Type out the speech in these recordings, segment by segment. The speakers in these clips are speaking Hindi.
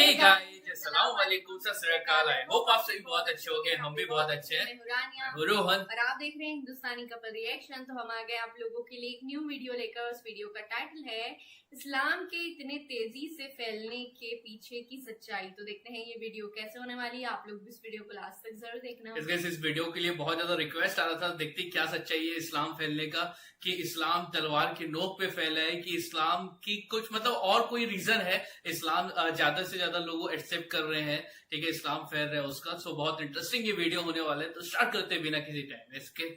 हे गाइस, अस्सलाम वालेकुम, सत श्री अकाल। आई होप आप सभी बहुत अच्छे हो गए, हम भी बहुत अच्छे हैं। मैं रोहन और आप देख रहे हैं हिंदुस्तानी कपल रिएक्शन। तो हम आ गए आप लोगों के लिए एक न्यू वीडियो लेकर। उस वीडियो का टाइटल है इस्लाम के इतने तेजी से फैलने के पीछे की सच्चाई। तो देखते हैं ये वीडियो कैसे होने वाली है। आप लोग भी इस वीडियो को लास्ट तक जरूर देखना। इस वीडियो के लिए बहुत ज्यादा रिक्वेस्ट आ रहा था, देखते क्या सच्चाई है इस्लाम फैलने का, कि इस्लाम तलवार की नोक पे फैला है, कि इस्लाम की कुछ मतलब और कोई रीजन है, इस्लाम ज्यादा से ज्यादा लोगों एक्सेप्ट कर रहे हैं, ठीक है, इस्लाम फैल रहा है उसका। सो बहुत इंटरेस्टिंग ये वीडियो होने वाला है। तो स्टार्ट करते हैं बिना किसी टाइम वेस्ट के।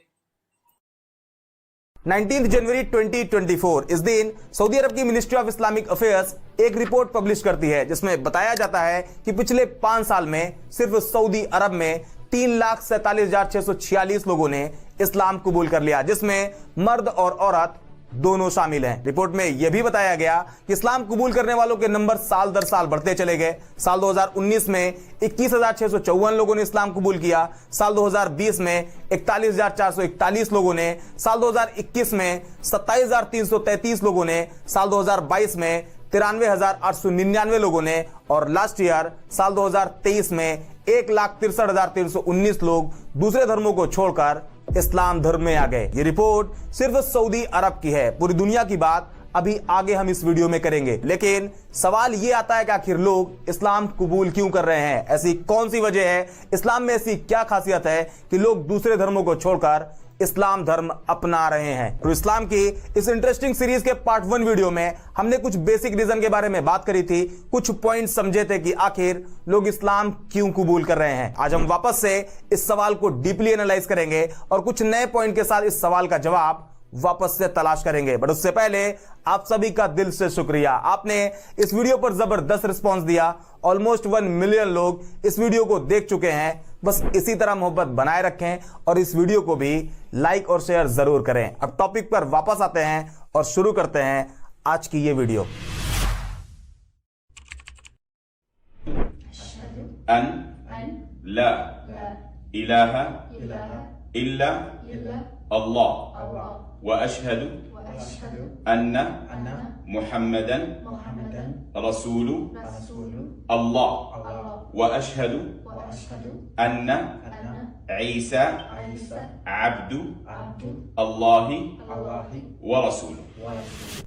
19 जनवरी 2024 इस दिन सऊदी अरब की मिनिस्ट्री ऑफ इस्लामिक अफेयर्स एक रिपोर्ट पब्लिश करती है जिसमें बताया जाता है कि पिछले 5 साल में सिर्फ सऊदी अरब में 3,47,646 लोगों ने इस्लाम कबूल कर लिया, जिसमें मर्द और औरत दोनों शामिल हैं। रिपोर्ट में यह भी बताया गया कि इस्लाम कबूल करने वालों के नंबर साल दर साल बढ़ते चले गए। साल 2019 में 21,654 लोगों ने इस्लाम कबूल किया, साल 2020 में 41,441 लोगों ने, साल 2021 में 27,333 लोगों ने, साल 2022 में 93,899 लोगों ने और लास्ट ईयर साल 2023 में 1,63,319 लोग दूसरे धर्मों को छोड़कर इस्लाम धर्म में आ गए। ये रिपोर्ट सिर्फ सऊदी अरब की है, पूरी दुनिया की बात अभी आगे हम इस वीडियो में करेंगे। लेकिन सवाल ये आता है कि आखिर लोग इस्लाम कबूल क्यों कर रहे हैं? ऐसी कौन सी वजह है? इस्लाम में ऐसी क्या खासियत है कि लोग दूसरे धर्मों को छोड़कर इस्लाम धर्म अपना रहे हैं? तो इस्लाम की इस इंटरेस्टिंग सीरीज के पार्ट 1 वीडियो में हमने कुछ बेसिक रीजन के बारे में बात करी थी, कुछ पॉइंट समझे थे कि आखिर लोग इस्लाम क्यों कबूल कर रहे हैं। आज हम वापस से इस सवाल को डीपली एनालाइज करेंगे और कुछ नए पॉइंट के साथ इस सवाल का जवाब वापस से तलाश करेंगे। बट उससे पहले आप सभी का दिल से शुक्रिया, आपने इस वीडियो पर जबरदस्त रिस्पांस दिया। ऑलमोस्ट 1 मिलियन लोग इस वीडियो को देख चुके हैं। बस इसी तरह मोहब्बत बनाए रखें और इस वीडियो को भी लाइक और शेयर जरूर करें। अब टॉपिक पर वापस आते हैं और शुरू करते हैं आज की ये वीडियो। अन ला इलाहा इल्ला अल्लाह व अशहदु अन्ना मुहम्मदन रसूलु अल्लाह व अशहदु अन्ना ईसा अब्दु अल्लाहि व रसूलु।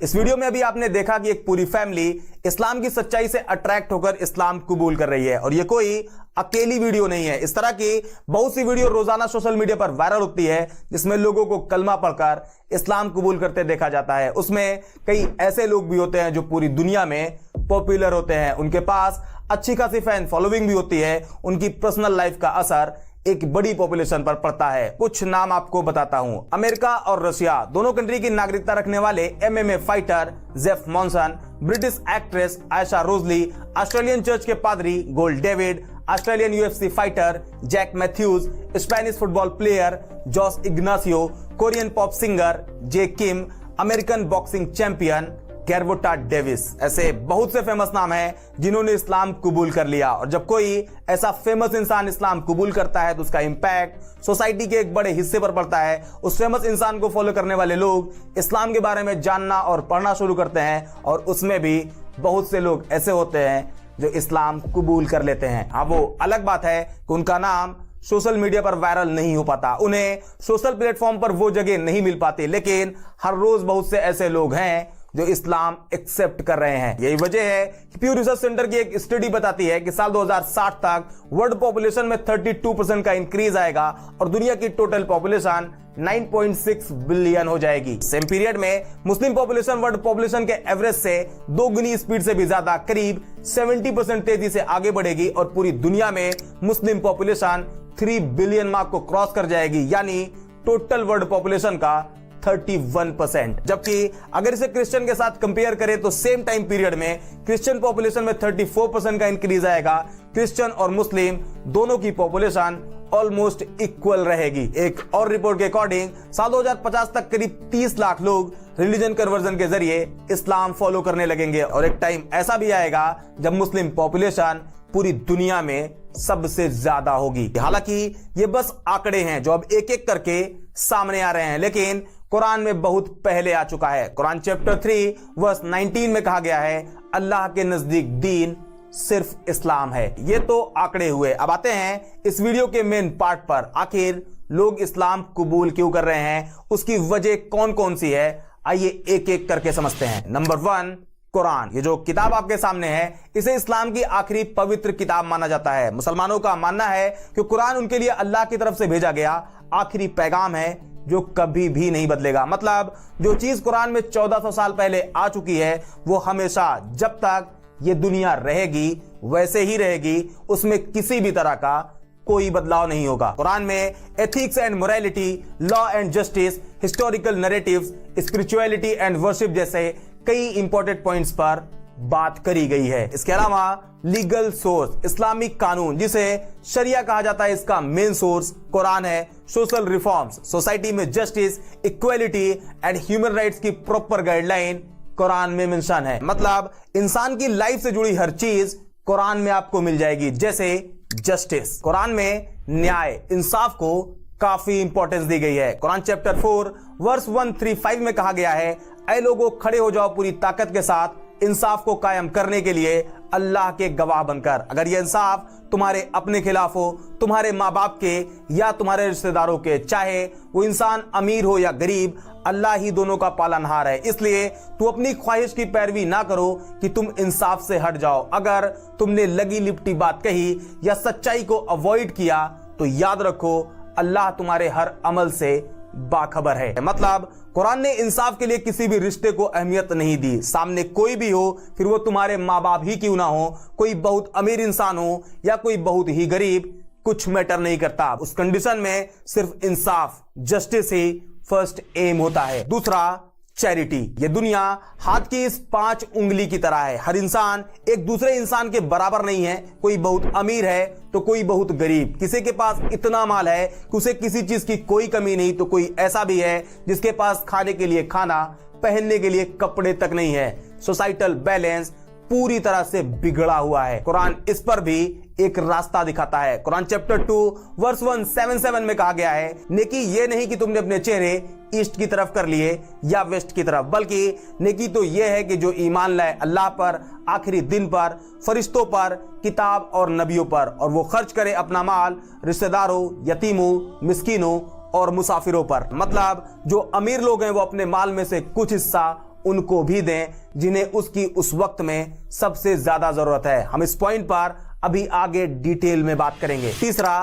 इस वीडियो में अभी आपने देखा कि एक पूरी फैमिली इस्लाम की सच्चाई से अट्रैक्ट होकर इस्लाम कबूल कर रही है और ये कोई अकेली वीडियो नहीं है। इस तरह की बहुत सी वीडियो रोजाना सोशल मीडिया पर वायरल होती है जिसमें लोगों को कलमा पढ़कर इस्लाम कबूल करते देखा जाता है। उसमें कई ऐसे लोग भी होते हैं जो पूरी दुनिया में पॉपुलर होते हैं, उनके पास अच्छी खासी फैन फॉलोइंग भी होती है, उनकी पर्सनल लाइफ का असर एक बड़ी पॉपुलेशन पर पड़ता है। कुछ नाम आपको बताता हूं। अमेरिका और रशिया दोनों कंट्री की नागरिकता रखने वाले MMA fighter Jeff Monson, British actress Aisha Rosalie, Australian church के पादरी Gold David, Australian UFC fighter Jack Matthews, Spanish football player Jose Ignacio, Korean pop singer J Kim, American boxing champion Gervonta Davis. ऐसे बहुत से फेमस नाम हैं जिन्होंने इस्लाम कबूल कर लिया। और जब कोई ऐसा फेमस इंसान इस्लाम कबूल करता है तो उसका इंपैक्ट सोसाइटी के एक बड़े हिस्से पर पड़ता है। उस फेमस इंसान को फॉलो करने वाले लोग इस्लाम के बारे में जानना और पढ़ना शुरू करते हैं और उसमें भी बहुत से लोग ऐसे होते हैं जो इस्लाम कबूल कर लेते हैं। हाँ, वो अलग बात है कि उनका नाम सोशल मीडिया पर वायरल नहीं हो पाता, उन्हें सोशल प्लेटफॉर्म पर वो जगह नहीं मिल पाती, लेकिन हर रोज बहुत से ऐसे लोग हैं जो इस्लाम एक्सेप्ट कर रहे हैं। यही वजह है कि प्यू रिसर्च सेंटर की एक स्टडी बताती है कि साल 2060 तक वर्ल्ड पॉपुलेशन में 32% का इंक्रीज आएगा और दुनिया की टोटल पॉपुलेशन 9.6 बिलियन हो जाएगी। सेम पीरियड में मुस्लिम पॉपुलेशन वर्ल्ड पॉपुलेशन के एवरेज से 2 गुनी स्पीड से भी ज्यादा, करीब 70% तेजी से आगे बढ़ेगी और पूरी दुनिया में मुस्लिम पॉपुलेशन 3 बिलियन मार्क को क्रॉस कर जाएगी, यानी टोटल वर्ल्ड पॉपुलेशन का 31%। जबकि अगर इसे क्रिश्चियन के साथ कंपेयर करें तो सेम टाइम पीरियड में क्रिश्चियन पॉपुलेशन में 34% का इंक्रीज आएगा। क्रिश्चियन और मुस्लिम दोनों की पॉपुलेशन ऑलमोस्ट इक्वल रहेगी। एक और रिपोर्ट के अकॉर्डिंग साल 2050 तक करीब 30 लाख लोग रिलीजन कन्वर्जन के जरिए इस्लाम फॉलो करने लगेंगे और एक टाइम ऐसा भी आएगा जब मुस्लिम पॉपुलेशन पूरी दुनिया में सबसे ज्यादा होगी। हालांकि ये बस आंकड़े हैं जो अब एक एक करके सामने आ रहे हैं, लेकिन कुरान में बहुत पहले आ चुका है। कुरान चैप्टर 3 वर्स 19 में कहा गया है, अल्लाह के नजदीक दीन सिर्फ इस्लाम है। ये तो आंकड़े हुए। अब आते हैं इस वीडियो के मेन पार्ट पर। आखिर लोग इस्लाम कबूल क्यों कर रहे हैं, उसकी वजह कौन कौन सी है, आइए एक एक करके समझते हैं। नंबर 1, कुरान। ये जो किताब आपके सामने है, इसे इस्लाम की आखिरी पवित्र किताब माना जाता है। मुसलमानों का मानना है कि कुरान उनके लिए अल्लाह की तरफ से भेजा गया आखिरी पैगाम है जो कभी भी नहीं बदलेगा। मतलब जो चीज कुरान में 1400 साल पहले आ चुकी है वो हमेशा, जब तक ये दुनिया रहेगी वैसे ही रहेगी, उसमें किसी भी तरह का कोई बदलाव नहीं होगा। कुरान में ethics and morality, law and justice, historical narratives, spirituality and worship जैसे कई इंपॉर्टेंट पॉइंट्स पर बात करी गई है। इसके अलावा लीगल सोर्स, इस्लामिक कानून जिसे शरिया कहा जाता है, इसका मेन सोर्स कुरान है। सोशल रिफॉर्म्स, सोसाइटी में justice, equality and human rights की प्रॉपर गाइडलाइन कुरान में मेंशन है। मतलब इंसान की लाइफ से जुड़ी हर चीज कुरान में आपको मिल जाएगी। जैसे जस्टिस, कुरान में न्याय, इंसाफ को काफी इंपॉर्टेंस दी गई है। कुरान चैप्टर 4 वर्स 135 में कहा गया है, ऐ लोगों खड़े हो जाओ पूरी ताकत के साथ इंसाफ को कायम करने के लिए अल्लाह के गवाह बनकर। अगर यह इंसाफ तुम्हारे अपने खिलाफ हो, तुम्हारे माँ बाप के या तुम्हारे रिश्तेदारों के, चाहे वो इंसान अमीर हो या गरीब, अल्लाह ही दोनों का पालनहार है। इसलिए तू अपनी ख्वाहिश की पैरवी ना करो कि तुम इंसाफ से हट जाओ। अगर तुमने लगी लिपटी बात कही या सच्चाई को अवॉइड किया तो याद रखो अल्लाह तुम्हारे हर अमल से बाखबर है। मतलब कुरान ने इंसाफ के लिए किसी भी रिश्ते को अहमियत नहीं दी। सामने कोई भी हो, फिर वो तुम्हारे माँ बाप ही क्यों ना हो, कोई बहुत अमीर इंसान हो या कोई बहुत ही गरीब, कुछ मैटर नहीं करता। उस कंडीशन में सिर्फ इंसाफ, जस्टिस ही फर्स्ट एम होता है। दूसरा, चैरिटी। ये दुनिया हाथ की इस 5 उंगली की तरह है। हर इंसान एक दूसरे इंसान के बराबर नहीं है। कोई बहुत अमीर है तो कोई बहुत गरीब। किसी के पास इतना माल है कि उसे किसी चीज की कोई कमी नहीं, तो कोई ऐसा भी है जिसके पास खाने के लिए खाना, पहनने के लिए कपड़े तक नहीं है। सोसाइटल बैलेंस पूरी तरह से बिगड़ा हुआ है। कुरान इस पर भी एक रास्ता दिखाता है। कुरान चैप्टर 2 वर्स 177 में कहा गया है, नेकी ये नहीं कि तुमने अपने चेहरे ईस्ट की तरफ कर लिए या वेस्ट की तरफ, बल्कि नेकी तो यह है कि जो ईमान लाए अल्लाह पर, आखिरी दिन पर, फरिश्तों पर, किताब और नबियों पर, और वो खर्च करे अपना माल रिश्तेदारों, यतीमों, मिस्कीनों और मुसाफिरों पर। मतलब जो अमीर लोग हैं वो अपने माल में से कुछ हिस्सा उनको भी दें जिन्हें उसकी उस वक्त में सबसे ज्यादा जरूरत है। हम इस पॉइंट पर अभी आगे डिटेल में बात करेंगे। तीसरा,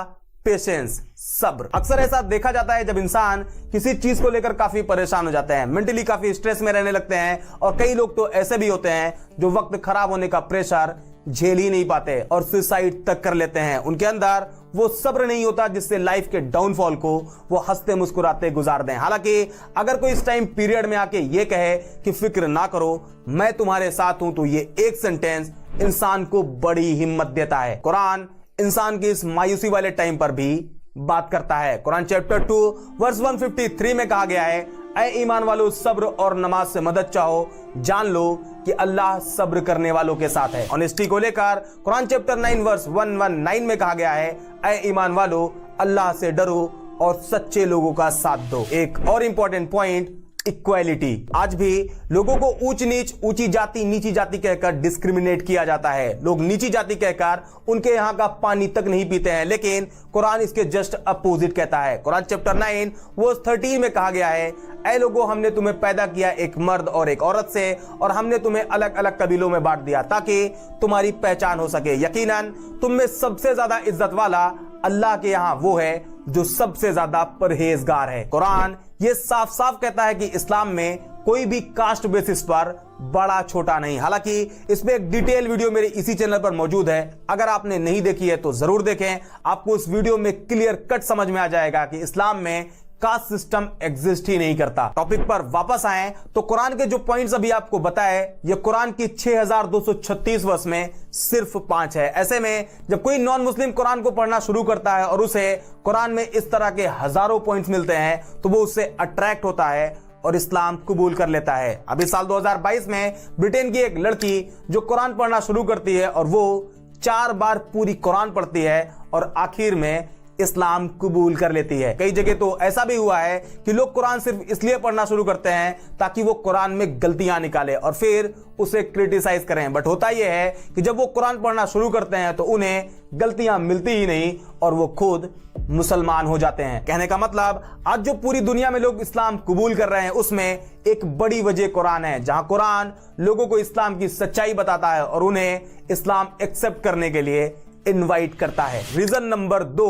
पेशेंस, सब्र। अक्सर ऐसा देखा जाता है जब इंसान किसी चीज को लेकर काफी परेशान हो जाते हैं, मेंटली काफी स्ट्रेस में रहने लगते हैं, और कई लोग तो ऐसे भी होते हैं जो वक्त खराब होने का प्रेशर झेल ही नहीं पाते और सुसाइड तक कर लेते हैं। उनके अंदर वो सब्र नहीं होता जिससे लाइफ के डाउनफॉल को वो हंसते मुस्कुराते गुजार दें। हालांकि अगर कोई इस टाइम पीरियड में आके ये कहे कि फिक्र ना करो, मैं तुम्हारे साथ हूं, तो ये एक सेंटेंस इंसान को बड़ी हिम्मत देता है। कुरान इंसान की इस मायूसी वाले टाइम पर भी बात करता है। कुरान चैप्टर 2 वर्स 153 में कहा गया है, ऐ ईमान वालों सब्र और नमाज से मदद चाहो, जान लो कि अल्लाह सब्र करने वालों के साथ है। ऑनेस्टी को लेकर कुरान चैप्टर 9 वर्स 119 में कहा गया है, ऐ ईमान वालों अल्लाह से डरो और सच्चे लोगों का साथ दो। एक और इंपॉर्टेंट पॉइंट, इक्वालिटी। आज भी लोगों को ऊंच नीच, ऊंची जाति, नीची जाति कहकर डिस्क्रिमिनेट किया जाता है। लोग नीची जाति कहकर उनके यहाँ का पानी तक नहीं पीते हैं, लेकिन कुरान इसके जस्ट अपोजिट कहता है। कुरान चैप्टर 9 वर्स 13 में कहा गया है, ऐ लोगों हमने तुम्हें पैदा किया एक मर्द और एक औरत से, और हमने तुम्हें अलग अलग कबीलों में बांट दिया ताकि तुम्हारी पहचान हो सके। यकीनन तुम में सबसे ज्यादा इज्जत वाला अल्लाह के यहाँ वो है जो सबसे ज्यादा परहेजगार है। कुरान ये साफ साफ कहता है कि इस्लाम में कोई भी कास्ट बेसिस पर बड़ा छोटा नहीं। हालांकि इसमें एक डिटेल वीडियो मेरे इसी चैनल पर मौजूद है, अगर आपने नहीं देखी है तो जरूर देखें। आपको इस वीडियो में क्लियर कट समझ में आ जाएगा कि इस्लाम में कास्ट सिस्टम एग्जिस्ट ही नहीं करता। टॉपिक पर वापस आए तो कुरान के जो पॉइंट्स अभी आपको बताए, ये कुरान की 6236 वर्ष में सिर्फ 5 है। ऐसे में जब कोई नॉन मुस्लिम कुरान को पढ़ना शुरू करता है और उसे कुरान में इस तरह के हजारों पॉइंट्स मिलते हैं तो वो उससे अट्रैक्ट होता है और इस्लाम कबूल कर लेता है। अभी साल 2022 में ब्रिटेन की एक लड़की जो कुरान पढ़ना शुरू करती है और वो 4 बार पूरी कुरान पढ़ती है और आखिर में इस्लाम कबूल कर लेती है। कई जगह तो ऐसा भी हुआ है कि लोग कुरान सिर्फ इसलिए पढ़ना शुरू करते हैं ताकि वो कुरान में गलतियां निकाले और फिर उसे क्रिटिसाइज करें। बट होता यह है कि जब वो कुरान पढ़ना शुरू करते हैं तो उन्हें गलतियां मिलती ही नहीं और वो खुद मुसलमान हो जाते हैं। कहने का मतलब आज जो पूरी दुनिया में लोग इस्लाम कबूल कर रहे हैं उसमें एक बड़ी वजह कुरान है, जहां कुरान लोगों को इस्लाम की सच्चाई बताता है और उन्हें इस्लाम एक्सेप्ट करने के लिए इनवाइट करता है। Reason number 2,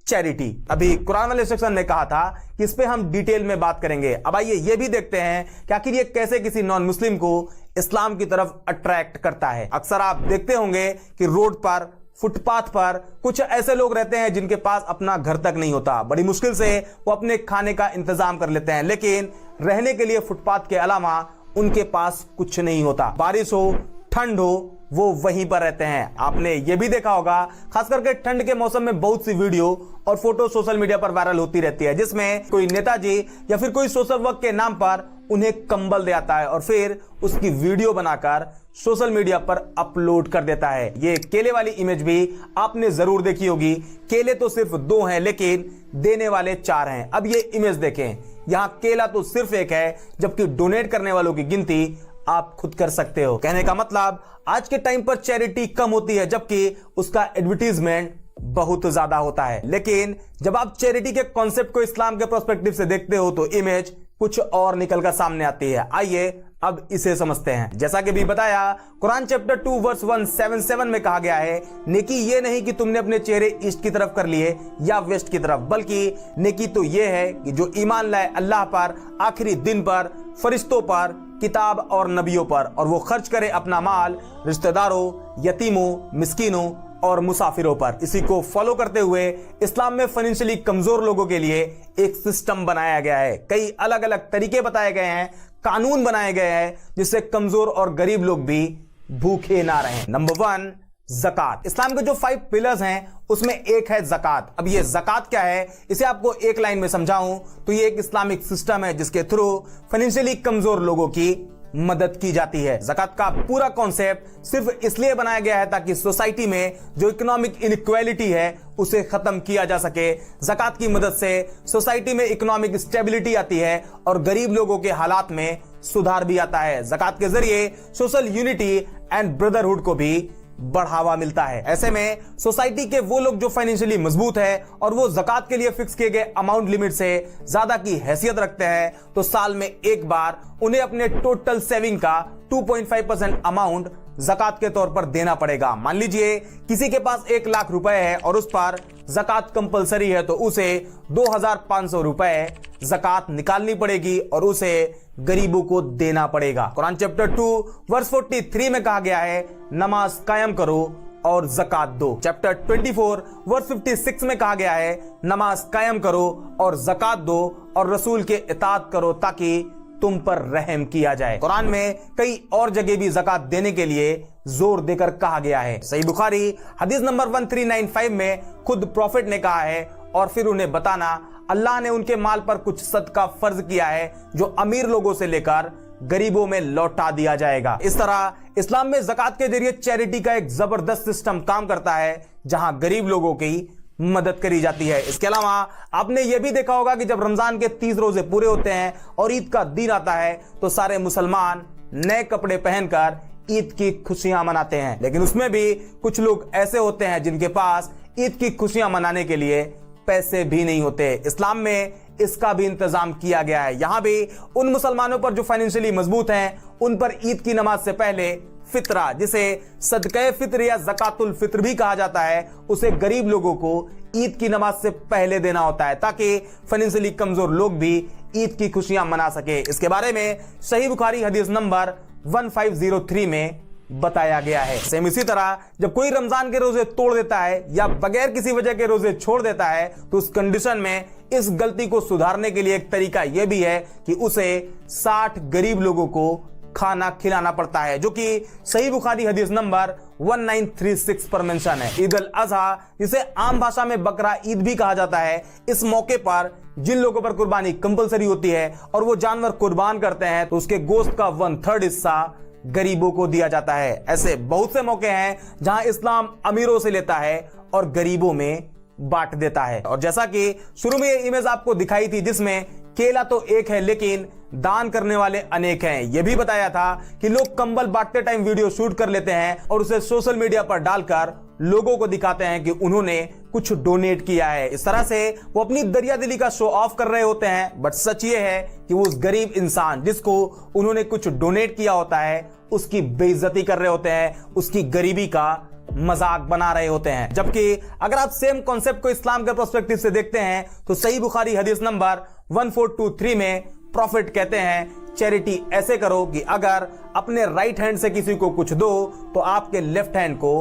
charity. अभी कुरान वाले सेक्शन ने कहा था कि इस पे हम डिटेल में बात करेंगे। अब आइए ये भी देखते हैं कि आखिर ये कैसे किसी नॉन मुस्लिम को इस्लाम की तरफ अट्रैक्ट करता है। अक्सर आप देखते होंगे कि रोड पर, फुटपाथ पर कुछ ऐसे लोग रहते हैं जिनके पास अपना घर तक नहीं होता। बड़ी मुश्किल से वो अपने खाने का इंतजाम कर लेते हैं, लेकिन रहने के लिए फुटपाथ के अलावा उनके पास कुछ नहीं होता। बारिश हो, ठंड हो, वो वहीं पर रहते हैं। आपने ये भी देखा होगा, खास करके ठंड के मौसम में बहुत सी वीडियो और फोटो सोशल मीडिया पर वायरल होती रहती है जिसमें कोई नेताजी या फिर कोई सोशल वर्क के नाम पर उन्हें कंबल दे आता है और फिर उसकी वीडियो बनाकर सोशल मीडिया पर अपलोड कर देता है। ये केले वाली इमेज भी आपने जरूर देखी होगी। केले तो सिर्फ 2 हैं लेकिन देने वाले 4 हैं। अब ये इमेज देखें, यहां केला तो सिर्फ 1 है जबकि डोनेट करने वालों की गिनती आप खुद कर सकते हो। कहने का मतलब आज के टाइम पर चैरिटी कम होती है जबकि उसका एडवर्टीजमेंट बहुत ज्यादा होता है। लेकिन जब आप चैरिटी के कॉन्सेप्ट को इस्लाम के पर्सपेक्टिव से देखते हो तो इमेज कुछ और निकलकर सामने आती है। आइए अब इसे समझते हैं। जैसा कि भी बताया, कुरान चैप्टर 2 वर्स 177 में कहा गया है, नेकी ये नहीं कि तुमने अपने चेहरे ईस्ट की तरफ कर लिए या वेस्ट की तरफ, बल्कि नेकी तो ये है कि जो ईमान लाए अल्लाह पर, आखिरी दिन पर, फरिश्तों पर, किताब और नबियों पर, और वो खर्च करे अपना माल रिश्तेदारों, यतीमों, मिस्कीनों और मुसाफिरों पर। इसी को फॉलो करते हुए इस्लाम में फाइनेंशियली कमजोर लोगों के लिए एक सिस्टम बनाया गया है। कई अलग अलग तरीके बताए गए हैं, कानून बनाए गए हैं जिससे कमजोर और गरीब लोग भी भूखे ना रहें। नंबर 1, ज़कात। इस्लाम के जो 5 पिलर्स हैं उसमें एक है ज़कात। अब ये ज़कात क्या है, इसे आपको एक लाइन में समझाऊं तो ये एक इस्लामिक सिस्टम है जिसके थ्रू फाइनेंशियली कमजोर लोगों की मदद की जाती है। ज़कात का पूरा कॉन्सेप्ट सिर्फ इसलिए बनाया गया है ताकि सोसाइटी में जो इकोनॉमिक इनइक्वालिटी है उसे खत्म किया जा सके। ज़कात की मदद से सोसाइटी में इकोनॉमिक स्टेबिलिटी आती है और गरीब लोगों के हालात में सुधार भी आता है। ज़कात के जरिए सोशल यूनिटी एंड ब्रदरहुड को भी बढ़ावा मिलता है। ऐसे में सोसाइटी के वो लोग जो फाइनेंशियली मजबूत है और वो ज़कात के लिए फिक्स किए गए अमाउंट लिमिट से ज्यादा की हैसियत रखते हैं तो साल में एक बार उन्हें अपने टोटल सेविंग का 2.5% अमाउंट ज़कात के तौर पर देना पड़ेगा। मान लीजिए किसी के पास 1 लाख रुपए है और उस पर ज़कात कंपलसरी है तो उसे 2,500 रुपए ज़कात निकालनी पड़ेगी और उसे गरीबों को देना पड़ेगा। कुरान चैप्टर 2 वर्स 43 में कहा गया है, नमाज कायम करो और ज़कात दो। चैप्टर 24 वर्स 56 में कहा गया है, नमाज कायम करो और ज़कात दो और रसूल के इताअत करो ताकि तुम पर रहम किया जाए। कुरान में कई और जगह भी ज़कात देने के लिए जोर देकर कहा गया है। सही बुखारी हदीस नंबर 1395 में खुद प्रॉफिट ने कहा है, और फिर उन्हें बताना, अल्लाह ने उनके माल पर कुछ सदका फर्ज किया है जो अमीर लोगों से लेकर गरीबों में लौटा दिया जाएगा। इस तरह इस्लाम में ज़कात के जरिए चैरिटी का एक जबरदस्त सिस्टम काम करता है जहां गरीब लोगों की मदद करी जाती है। इसके अलावा आपने यह भी देखा होगा कि जब रमजान के 30 रोजे पूरे होते हैं और ईद का दिन आता है तो सारे मुसलमान नए कपड़े पहनकर ईद की खुशियां मनाते हैं। लेकिन उसमें भी कुछ लोग ऐसे होते हैं जिनके पास ईद की खुशियां मनाने के लिए पैसे भी नहीं होते। इस्लाम में इसका भी इंतजाम किया गया है। यहां भी उन मुसलमानों पर जो फाइनेंशियली मजबूत हैं उन पर ईद की नमाज से पहले फित्रा, जिसे सदक़े फित्र या ज़कातुल फित्र भी कहा जाता है, उसे गरीब लोगों को ईद की नमाज से पहले देना होता है ताकि फाइनेंशियली कमजोर लोग भी ईद की खुशियां मना सके। इसके बारे में सही बुखारी हदीस नंबर 1503 में बताया गया है। सेम इसी तरह जब कोई रमजान के रोजे तोड़ देता है या बगैर किसी वजह के रोजे छोड़ देता है तो उस कंडीशन में इस गलती को सुधारने के लिए एक तरीका यह भी है कि उसे 60 गरीब लोगों को खाना खिलाना पड़ता है, जो कि सही बुखारी हदीस नंबर 1936 पर मेंशन है। ईद अल अज़हा, जिसे आम भाषा में बकरा ईद भी कहा जाता है, इस मौके पर जिन लोगों पर कुर्बानी कंपलसरी होती है और वो जानवर कुर्बान करते हैं तो उसके गोश्त का 1/3 हिस्सा गरीबों को दिया जाता है। ऐसे बहुत से मौके हैं जहां इस्लाम अमीरों से लेता है और गरीबों में बांट देता है। और जैसा कि शुरू में ये इमेज आपको दिखाई थी जिसमें केला तो एक है लेकिन दान करने वाले अनेक हैं, यह भी बताया था कि लोग कंबल बांटते टाइम वीडियो शूट कर लेते हैं और उसे सोशल मीडिया पर डालकर लोगों को दिखाते हैं कि उन्होंने कुछ डोनेट किया है। इस तरह से वो अपनी दरियादिली का शो ऑफ कर रहे होते हैं, बट सच ये है कि वो उस गरीब इंसान जिसको उन्होंने कुछ डोनेट किया होता है उसकी बेइज्जती कर रहे होते हैं, उसकी गरीबी का मजाक बना रहे होते हैं। जबकि अगर आप सेम कॉन्सेप्ट को इस्लाम के पर्सपेक्टिव से देखते हैं तो सही बुखारी हदीस नंबर 1423 में प्रॉफिट कहते हैं चैरिटी ऐसे करो कि अगर अपने राइट हैंड से किसी को कुछ दो तो आपके लेफ्ट हैंड को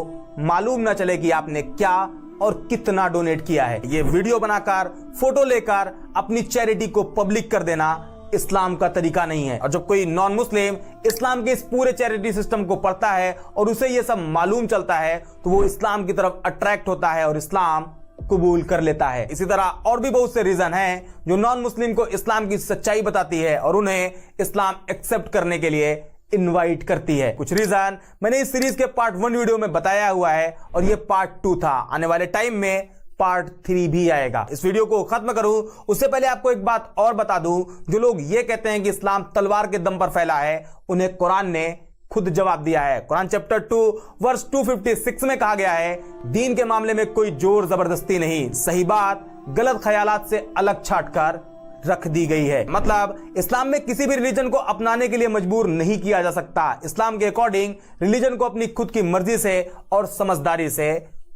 मालूम ना चले कि आपने क्या और कितना डोनेट किया है। ये वीडियो बनाकर फोटो लेकर अपनी चैरिटी को पब्लिक कर देना इस्लाम का तरीका नहीं है। और जब कोई नॉन मुस्लिम इस्लाम के इस पूरे चैरिटी सिस्टम को पढ़ता है और उसे ये सब मालूम चलता है तो वो इस्लाम की तरफ अट्रैक्ट होता है और इस्लाम कबूल कर लेता है। इसी तरह और भी बहुत से रीजन हैं जो नॉन मुस्लिम को इस्लाम की सच्चाई बताती है और उन्हें इस्लाम एक्सेप्ट करने के लिए इनवाइट करती है। कुछ रीजन मैंने इस सीरीज के पार्ट 1 वीडियो में बताया हुआ है और ये पार्ट 2 था। आने वाले टाइम में पार्ट 3 भी आएगा। इस वीडियो को खत्म करूं उससे पहले आपको एक बात और बता दूं, जो लोग ये कहते हैं कि इस्लाम तलवार के दम पर फैला है उन्हें कुरान ने खुद जवाब दिया है। कुरान चैप्टर 2 वर्स 256 में कहा गया है, दीन के मामले में कोई जोर जबरदस्ती नहीं, सही बात गलत ख्यालात से अलग छाट कर रख दी गई है। मतलब इस्लाम में किसी भी रिलीजन को अपनाने के लिए मजबूर नहीं किया जा सकता। इस्लाम के अकॉर्डिंग रिलीजन को अपनी खुद की मर्जी से और समझदारी से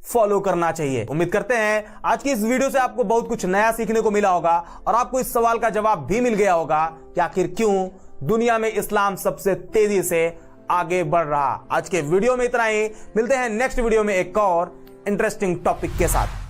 फॉलो करना चाहिए। उम्मीद करते हैं आज की इस वीडियो से आपको बहुत कुछ नया सीखने को मिला होगा और आपको इस सवाल का जवाब भी मिल गया होगा कि आखिर क्यों दुनिया में इस्लाम सबसे तेजी से आगे बढ़ रहा। आज के वीडियो में इतना ही, मिलते हैं नेक्स्ट वीडियो में एक और इंटरेस्टिंग टॉपिक के साथ।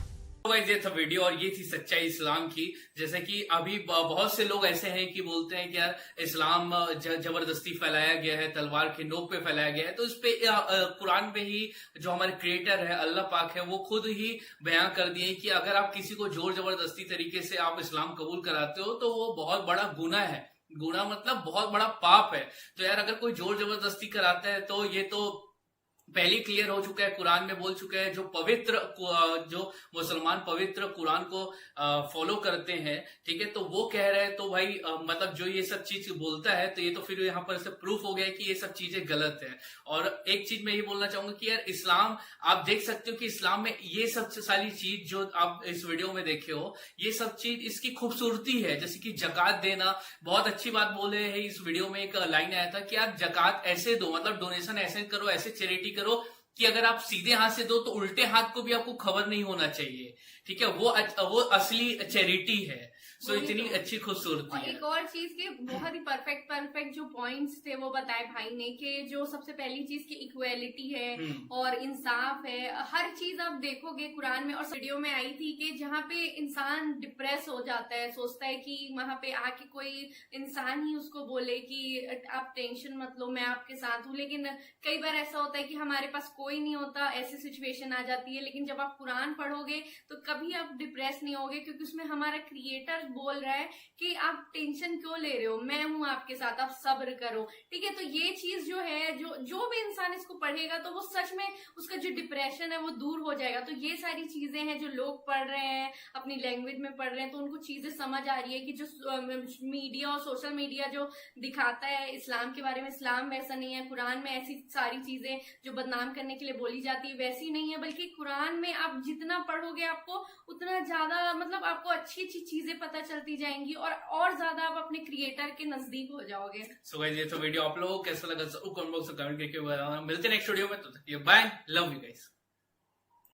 ये था वीडियो और ये थी सच्चाई इस्लाम की। जैसे कि अभी बहुत से लोग ऐसे हैं कि बोलते हैं कि यार इस्लाम जबरदस्ती फैलाया गया है, तलवार के नोक पे फैलाया गया है। तो इस पे कुरान पे ही जो हमारे क्रिएटर है अल्लाह पाक है वो खुद ही बयान कर दिए कि अगर आप किसी को जोर जबरदस्ती तरीके से आप इस्लाम कबूल कराते हो तो वो बहुत बड़ा गुनाह है। गुनाह मतलब बहुत बड़ा पाप है। तो यार अगर कोई जोर जबरदस्ती कराता है तो ये तो पहले क्लियर हो चुका है, कुरान में बोल चुका है। जो मुसलमान पवित्र कुरान को फॉलो करते हैं, ठीक है, तो वो कह रहे हैं तो भाई मतलब जो ये सब चीज बोलता है तो ये तो फिर यहाँ पर से प्रूफ हो गया कि ये सब चीजें गलत है। और एक चीज मैं ये बोलना चाहूंगा कि यार इस्लाम आप देख सकते हो कि इस्लाम में ये सब सारी चीज जो आप इस वीडियो में देखे हो ये सब चीज इसकी खूबसूरती है। जैसे कि जकात देना, बहुत अच्छी बात बोले है इस वीडियो में। एक लाइन आया था कि यार जकात ऐसे दो, मतलब डोनेशन ऐसे करो, ऐसे चैरिटी करो कि अगर आप सीधे हाथ से दो तो उल्टे हाथ को भी आपको खबर नहीं होना चाहिए, ठीक है, वो असली चैरिटी है। सो इतनी अच्छी खूबसूरती है। एक और चीज के बहुत ही परफेक्ट जो पॉइंट्स थे वो बताए भाई ने कि जो सबसे पहली चीज की इक्वेलिटी है और इंसाफ है। हर चीज आप देखोगे कुरान में। और वीडियो में आई थी कि जहाँ पे इंसान डिप्रेस हो जाता है, सोचता है कि वहां पे आके कोई इंसान ही उसको बोले कि आप टेंशन मत लो, मैं आपके साथ हूँ। लेकिन कई बार ऐसा होता है कि हमारे पास कोई नहीं होता, ऐसी सिचुएशन आ जाती है। लेकिन जब आप कुरान पढ़ोगे तो कभी आप डिप्रेस नहीं होगे, क्योंकि उसमें हमारा क्रिएटर बोल रहा है कि आप टेंशन क्यों ले रहे हो, मैं हूं आपके साथ, आप सब्र करो, ठीक है। तो ये चीज जो है, जो भी इंसान इसको पढ़ेगा तो वो सच में उसका जो डिप्रेशन है वो दूर हो जाएगा। तो ये सारी चीजें हैं जो लोग पढ़ रहे हैं, अपनी लैंग्वेज में पढ़ रहे हैं, तो उनको चीजें समझ आ रही है कि जो मीडिया और सोशल मीडिया जो दिखाता है इस्लाम के बारे में, इस्लाम वैसा नहीं है। कुरान में ऐसी सारी चीजें जो बदनाम करने के लिए बोली जाती है वैसी नहीं है, बल्कि कुरान में आप जितना पढ़ोगे आपको उतना ज्यादा मतलब आपको अच्छी अच्छी चीजें पता चलती जाएंगी और ज्यादा आप अपने क्रिएटर के नजदीक हो जाओगे। सो गाइस ये तो वीडियो आप लोगों को कैसा लगा जरूर कमेंट बॉक्स में कमेंट करके बताना। मिलते हैं नेक्स्ट वीडियो में, तो बाय, लव यू गाइस।